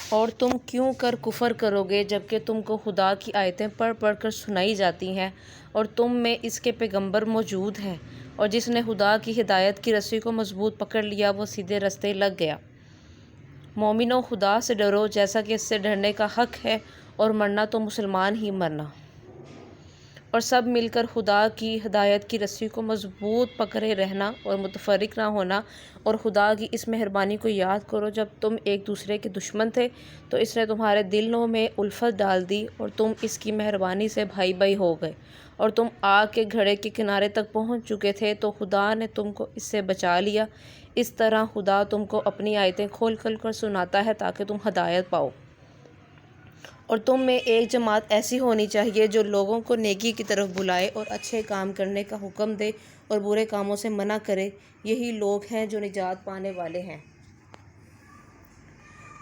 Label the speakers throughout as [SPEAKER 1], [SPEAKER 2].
[SPEAKER 1] اور تم کیوں کر کفر کرو گے جبکہ تم کو خدا کی آیتیں پڑھ پڑھ کر سنائی جاتی ہیں اور تم میں اس کے پیغمبر موجود ہیں، اور جس نے خدا کی ہدایت کی رسی کو مضبوط پکڑ لیا وہ سیدھے رستے لگ گیا۔ مومنو، خدا سے ڈرو جیسا کہ اس سے ڈرنے کا حق ہے، اور مرنا تو مسلمان ہی مرنا، اور سب مل کر خدا کی ہدایت کی رسی کو مضبوط پکڑے رہنا اور متفرق نہ ہونا۔ اور خدا کی اس مہربانی کو یاد کرو، جب تم ایک دوسرے کے دشمن تھے تو اس نے تمہارے دلوں میں الفت ڈال دی اور تم اس کی مہربانی سے بھائی بھائی ہو گئے، اور تم آگ کے گھڑے کے کنارے تک پہنچ چکے تھے تو خدا نے تم کو اس سے بچا لیا۔ اس طرح خدا تم کو اپنی آیتیں کھول کھول کر سناتا ہے تاکہ تم ہدایت پاؤ۔ اور تم میں ایک جماعت ایسی ہونی چاہیے جو لوگوں کو نیکی کی طرف بلائے اور اچھے کام کرنے کا حکم دے اور برے کاموں سے منع کرے۔ یہی لوگ ہیں جو نجات پانے والے ہیں۔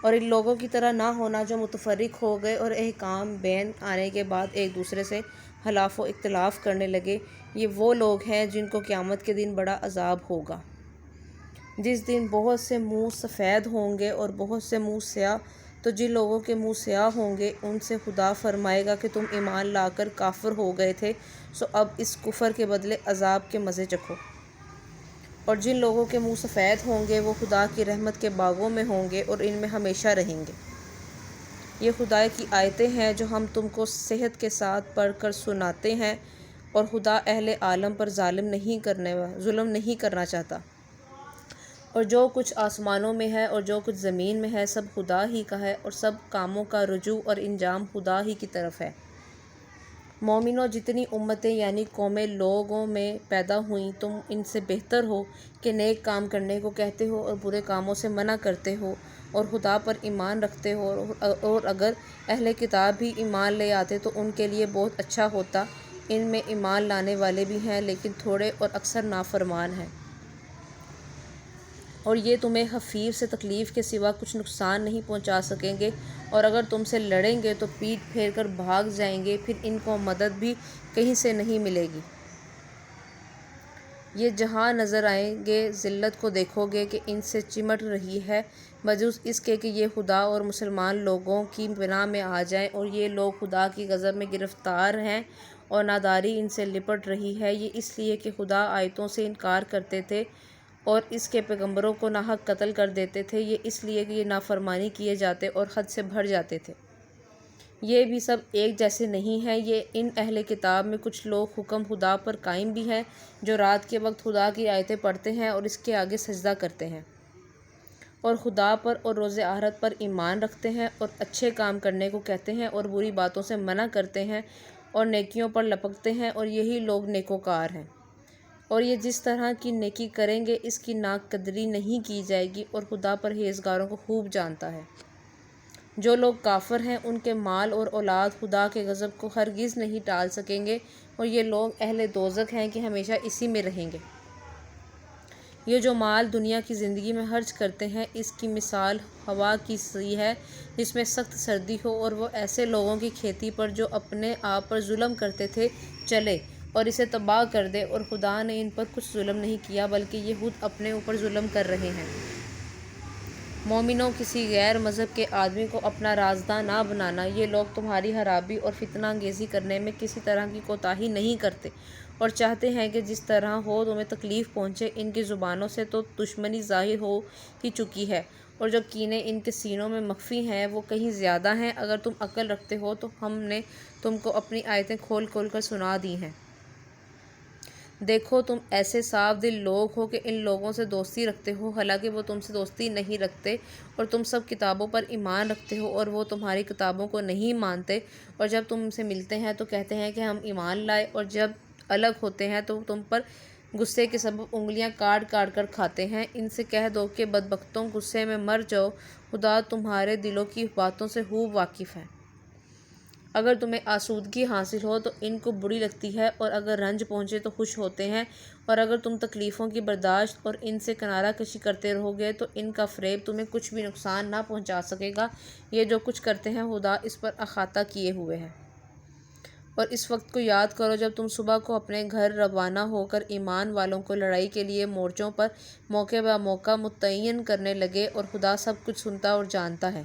[SPEAKER 1] اور ان لوگوں کی طرح نہ ہونا جو متفرق ہو گئے اور احکام بین آنے کے بعد ایک دوسرے سے حلف و اختلاف کرنے لگے۔ یہ وہ لوگ ہیں جن کو قیامت کے دن بڑا عذاب ہوگا، جس دن بہت سے منہ سفید ہوں گے اور بہت سے منہ سیاہ۔ تو جن لوگوں کے منہ سیاہ ہوں گے ان سے خدا فرمائے گا کہ تم ایمان لا کر کافر ہو گئے تھے، سو اب اس کفر کے بدلے عذاب کے مزے چکھو۔ اور جن لوگوں کے منہ سفید ہوں گے وہ خدا کی رحمت کے باغوں میں ہوں گے اور ان میں ہمیشہ رہیں گے۔ یہ خدا کی آیتیں ہیں جو ہم تم کو صحت کے ساتھ پڑھ کر سناتے ہیں، اور خدا اہل عالم پر ظلم نہیں کرنا چاہتا۔ اور جو کچھ آسمانوں میں ہے اور جو کچھ زمین میں ہے سب خدا ہی کا ہے، اور سب کاموں کا رجوع اور انجام خدا ہی کی طرف ہے۔ مومنو، جتنی امتیں یعنی قومیں لوگوں میں پیدا ہوئیں تم ان سے بہتر ہو کہ نیک کام کرنے کو کہتے ہو اور برے کاموں سے منع کرتے ہو اور خدا پر ایمان رکھتے ہو۔ اور اگر اہل کتاب بھی ایمان لے آتے تو ان کے لیے بہت اچھا ہوتا۔ ان میں ایمان لانے والے بھی ہیں لیکن تھوڑے اور اکثر نافرمان ہیں۔ اور یہ تمہیں حفیر سے تکلیف کے سوا کچھ نقصان نہیں پہنچا سکیں گے، اور اگر تم سے لڑیں گے تو پیٹھ پھیر کر بھاگ جائیں گے، پھر ان کو مدد بھی کہیں سے نہیں ملے گی۔ یہ جہاں نظر آئیں گے ذلت کو دیکھو گے کہ ان سے چمٹ رہی ہے، بجز اس کے کہ یہ خدا اور مسلمان لوگوں کی پناہ میں آ جائیں۔ اور یہ لوگ خدا کی غضب میں گرفتار ہیں اور ناداری ان سے لپٹ رہی ہے۔ یہ اس لیے کہ خدا آیتوں سے انکار کرتے تھے اور اس کے پیغمبروں کو ناحق قتل کر دیتے تھے۔ یہ اس لیے کہ یہ نافرمانی کیے جاتے اور حد سے بڑھ جاتے تھے۔ یہ بھی سب ایک جیسے نہیں ہیں۔ یہ ان اہل کتاب میں کچھ لوگ حکم خدا پر قائم بھی ہیں، جو رات کے وقت خدا کی آیتیں پڑھتے ہیں اور اس کے آگے سجدہ کرتے ہیں، اور خدا پر اور روز آخرت پر ایمان رکھتے ہیں، اور اچھے کام کرنے کو کہتے ہیں اور بری باتوں سے منع کرتے ہیں اور نیکیوں پر لپکتے ہیں، اور یہی لوگ نیکوکار ہیں۔ اور یہ جس طرح کی نیکی کریں گے اس کی ناقدری نہیں کی جائے گی، اور خدا پرہیزگاروں کو خوب جانتا ہے۔ جو لوگ کافر ہیں ان کے مال اور اولاد خدا کے غضب کو ہرگز نہیں ٹال سکیں گے، اور یہ لوگ اہل دوزخ ہیں کہ ہمیشہ اسی میں رہیں گے۔ یہ جو مال دنیا کی زندگی میں خرچ کرتے ہیں اس کی مثال ہوا کی سی ہے جس میں سخت سردی ہو اور وہ ایسے لوگوں کی کھیتی پر جو اپنے آپ پر ظلم کرتے تھے چلے اور اسے تباہ کر دے، اور خدا نے ان پر کچھ ظلم نہیں کیا بلکہ یہ خود اپنے اوپر ظلم کر رہے ہیں۔ مومنو، کسی غیر مذہب کے آدمی کو اپنا رازداں نہ بنانا۔ یہ لوگ تمہاری خرابی اور فتنہ انگیزی کرنے میں کسی طرح کی کوتاہی نہیں کرتے اور چاہتے ہیں کہ جس طرح ہو تمہیں تکلیف پہنچے۔ ان کی زبانوں سے تو دشمنی ظاہر ہو ہی چکی ہے، اور جو کینے ان کے سینوں میں مخفی ہیں وہ کہیں زیادہ ہیں۔ اگر تم عقل رکھتے ہو تو ہم نے تم کو اپنی آیتیں کھول کھول کر سنا دی ہیں۔ دیکھو، تم ایسے صاف دل لوگ ہو کہ ان لوگوں سے دوستی رکھتے ہو حالانکہ وہ تم سے دوستی نہیں رکھتے، اور تم سب کتابوں پر ایمان رکھتے ہو اور وہ تمہاری کتابوں کو نہیں مانتے، اور جب تم سے ملتے ہیں تو کہتے ہیں کہ ہم ایمان لائے، اور جب الگ ہوتے ہیں تو تم پر غصے کے سبب انگلیاں کاٹ کاٹ کر کھاتے ہیں۔ ان سے کہہ دو کہ بدبختوں، غصے میں مر جاؤ، خدا تمہارے دلوں کی باتوں سے خوب واقف ہے۔ اگر تمہیں آسودگی حاصل ہو تو ان کو بری لگتی ہے، اور اگر رنج پہنچے تو خوش ہوتے ہیں، اور اگر تم تکلیفوں کی برداشت اور ان سے کنارہ کشی کرتے رہو گے تو ان کا فریب تمہیں کچھ بھی نقصان نہ پہنچا سکے گا۔ یہ جو کچھ کرتے ہیں خدا اس پر احاطہ کیے ہوئے ہے۔ اور اس وقت کو یاد کرو جب تم صبح کو اپنے گھر روانہ ہو کر ایمان والوں کو لڑائی کے لیے مورچوں پر موقع بہ موقع متعین کرنے لگے، اور خدا سب کچھ سنتا اور جانتا ہے۔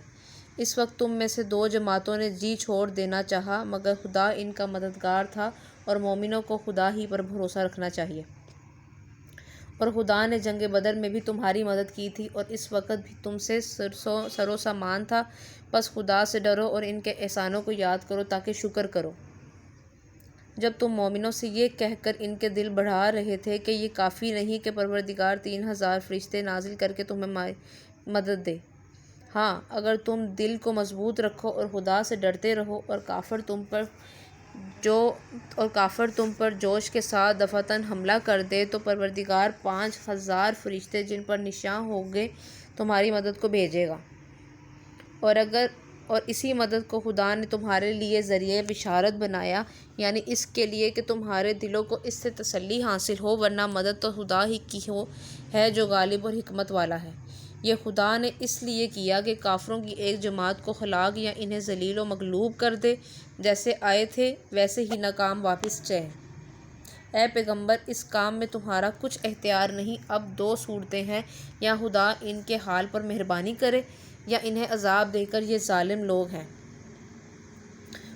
[SPEAKER 1] اس وقت تم میں سے 2 جماعتوں نے جی چھوڑ دینا چاہا، مگر خدا ان کا مددگار تھا اور مومنوں کو خدا ہی پر بھروسہ رکھنا چاہیے۔ اور خدا نے جنگ بدر میں بھی تمہاری مدد کی تھی اور اس وقت بھی تم سے سر و سامان تھا، بس خدا سے ڈرو اور ان کے احسانوں کو یاد کرو تاکہ شکر کرو۔ جب تم مومنوں سے یہ کہہ کر ان کے دل بڑھا رہے تھے کہ یہ کافی نہیں کہ پروردگار 3000 فرشتے نازل کر کے تمہیں مدد دے۔ ہاں، اگر تم دل کو مضبوط رکھو اور خدا سے ڈرتے رہو اور کافر تم پر جوش کے ساتھ دفعتاً حملہ کر دے تو پروردگار 5000 فرشتے جن پر نشاں ہوگے تمہاری مدد کو بھیجے گا۔ اور اسی مدد کو خدا نے تمہارے لیے ذریعہ بشارت بنایا، یعنی اس کے لیے کہ تمہارے دلوں کو اس سے تسلی حاصل ہو، ورنہ مدد تو خدا ہی کی ہے جو غالب اور حکمت والا ہے۔ یہ خدا نے اس لیے کیا کہ کافروں کی ایک جماعت کو ہلاک یا انہیں ذلیل و مغلوب کر دے، جیسے آئے تھے ویسے ہی ناکام واپس جائیں۔ اے پیغمبر، اس کام میں تمہارا کچھ اختیار نہیں۔ اب 2 صورتیں ہیں، یا خدا ان کے حال پر مہربانی کرے یا انہیں عذاب دے کر، یہ ظالم لوگ ہیں۔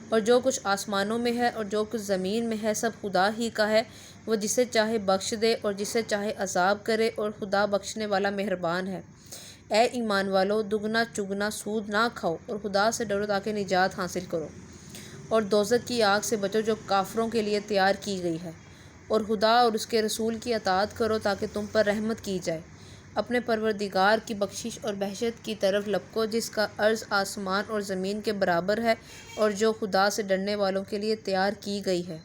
[SPEAKER 1] اور جو کچھ آسمانوں میں ہے اور جو کچھ زمین میں ہے سب خدا ہی کا ہے، وہ جسے چاہے بخش دے اور جسے چاہے عذاب کرے، اور خدا بخشنے والا مہربان ہے۔ اے ایمان والو، دگنا چگنا سود نہ کھاؤ اور خدا سے ڈرو تاکہ نجات حاصل کرو، اور دوزخ کی آگ سے بچو جو کافروں کے لیے تیار کی گئی ہے، اور خدا اور اس کے رسول کی اطاعت کرو تاکہ تم پر رحمت کی جائے۔ اپنے پروردگار کی بخشش اور بہشت کی طرف لپکو جس کا عرض آسمان اور زمین کے برابر ہے، اور جو خدا سے ڈرنے والوں کے لیے تیار کی گئی ہے،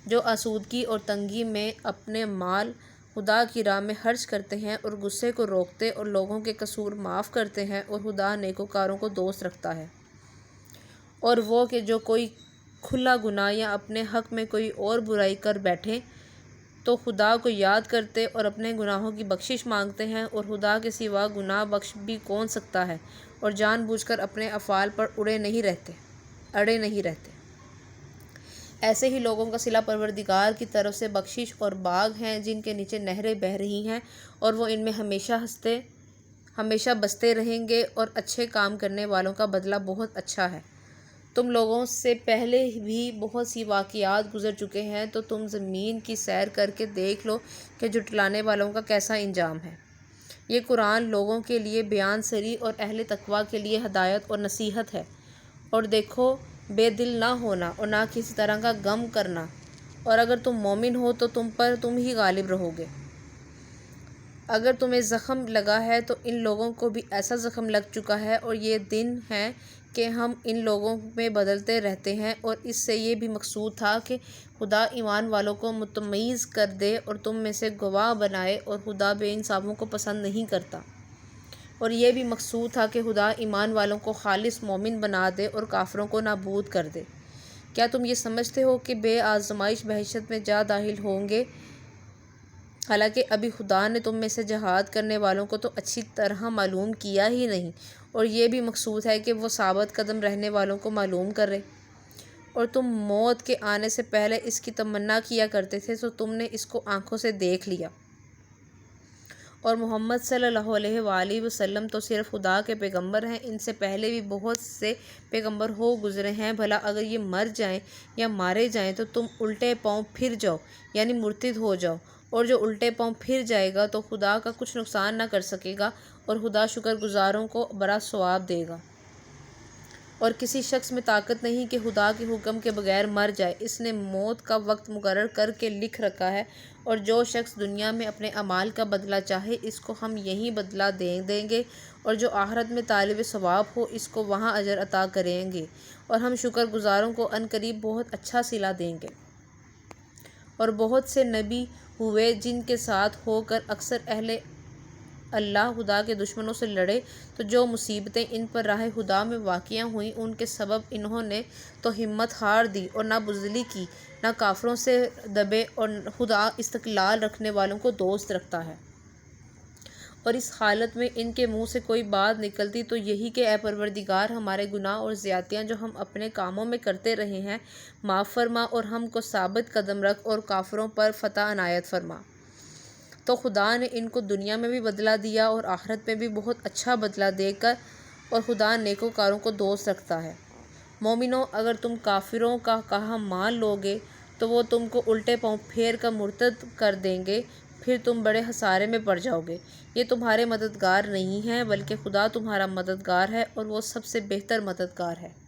[SPEAKER 1] جو آسودگی اور تنگی میں اپنے مال خدا کی راہ میں خرچ کرتے ہیں اور غصے کو روکتے اور لوگوں کے قصور معاف کرتے ہیں، اور خدا نیکوکاروں کو دوست رکھتا ہے۔ اور وہ کہ جو کوئی کھلا گناہ یا اپنے حق میں کوئی اور برائی کر بیٹھیں تو خدا کو یاد کرتے اور اپنے گناہوں کی بخشش مانگتے ہیں، اور خدا کے سوا گناہ بخش بھی کون سکتا ہے، اور جان بوجھ کر اپنے افعال پر اڑے نہیں رہتے۔ ایسے ہی لوگوں کا صلہ پروردگار کی طرف سے بخشش اور باغ ہیں جن کے نیچے نہریں بہہ رہی ہیں، اور وہ ان میں ہمیشہ بستے رہیں گے، اور اچھے کام کرنے والوں کا بدلہ بہت اچھا ہے۔ تم لوگوں سے پہلے بھی بہت سی واقعات گزر چکے ہیں، تو تم زمین کی سیر کر کے دیکھ لو کہ جھٹلانے والوں کا کیسا انجام ہے۔ یہ قرآن لوگوں کے لیے بیان سری اور اہل تقویٰ کے لیے ہدایت اور نصیحت ہے۔ اور دیکھو، بے دل نہ ہونا اور نہ کسی طرح کا غم کرنا، اور اگر تم مومن ہو تو تم ہی غالب رہو گے۔ اگر تمہیں زخم لگا ہے تو ان لوگوں کو بھی ایسا زخم لگ چکا ہے، اور یہ دن ہے کہ ہم ان لوگوں میں بدلتے رہتے ہیں۔ اور اس سے یہ بھی مقصود تھا کہ خدا ایمان والوں کو متمیز کر دے اور تم میں سے گواہ بنائے، اور خدا بے انصافوں کو پسند نہیں کرتا۔ اور یہ بھی مقصود تھا کہ خدا ایمان والوں کو خالص مومن بنا دے اور کافروں کو نابود کر دے۔ کیا تم یہ سمجھتے ہو کہ بے آزمائش بہشت میں جا داخل ہوں گے، حالانکہ ابھی خدا نے تم میں سے جہاد کرنے والوں کو تو اچھی طرح معلوم کیا ہی نہیں؟ اور یہ بھی مقصود ہے کہ وہ ثابت قدم رہنے والوں کو معلوم کرے۔ اور تم موت کے آنے سے پہلے اس کی تمنا کیا کرتے تھے، تو تم نے اس کو آنکھوں سے دیکھ لیا۔ اور محمد صلی اللہ علیہ وآلہ وسلم تو صرف خدا کے پیغمبر ہیں، ان سے پہلے بھی بہت سے پیغمبر ہو گزرے ہیں۔ بھلا اگر یہ مر جائیں یا مارے جائیں تو تم الٹے پاؤں پھر جاؤ، یعنی مرتد ہو جاؤ، اور جو الٹے پاؤں پھر جائے گا تو خدا کا کچھ نقصان نہ کر سکے گا، اور خدا شکر گزاروں کو بڑا ثواب دے گا۔ اور کسی شخص میں طاقت نہیں کہ خدا کے حکم کے بغیر مر جائے، اس نے موت کا وقت مقرر کر کے لکھ رکھا ہے، اور جو شخص دنیا میں اپنے اعمال کا بدلہ چاہے اس کو ہم یہیں بدلہ دیں گے، اور جو آخرت میں طالب ثواب ہو اس کو وہاں اجر عطا کریں گے، اور ہم شکر گزاروں کو عنقریب بہت اچھا صلہ دیں گے۔ اور بہت سے نبی ہوئے جن کے ساتھ ہو کر اکثر اہل اللہ خدا کے دشمنوں سے لڑے، تو جو مصیبتیں ان پر راہ خدا میں واقع ہوئیں ان کے سبب انہوں نے تو ہمت ہار دی اور نہ بزدلی کی، نہ کافروں سے دبے، اور خدا استقلال رکھنے والوں کو دوست رکھتا ہے۔ اور اس حالت میں ان کے منہ سے کوئی بات نکلتی تو یہی کہ اے پروردگار، ہمارے گناہ اور زیادتیاں جو ہم اپنے کاموں میں کرتے رہے ہیں معاف فرما، اور ہم کو ثابت قدم رکھ اور کافروں پر فتح عنایت فرما۔ تو خدا نے ان کو دنیا میں بھی بدلہ دیا اور آخرت میں بھی بہت اچھا بدلہ دے کر اور خدا نیکوکاروں کو دوست رکھتا ہے۔ مومنو، اگر تم کافروں کا کہا مان لو گے تو وہ تم کو الٹے پاؤں پھیر کر مرتد کر دیں گے، پھر تم بڑے خسارے میں پڑ جاؤ گے۔ یہ تمہارے مددگار نہیں ہیں بلکہ خدا تمہارا مددگار ہے اور وہ سب سے بہتر مددگار ہے۔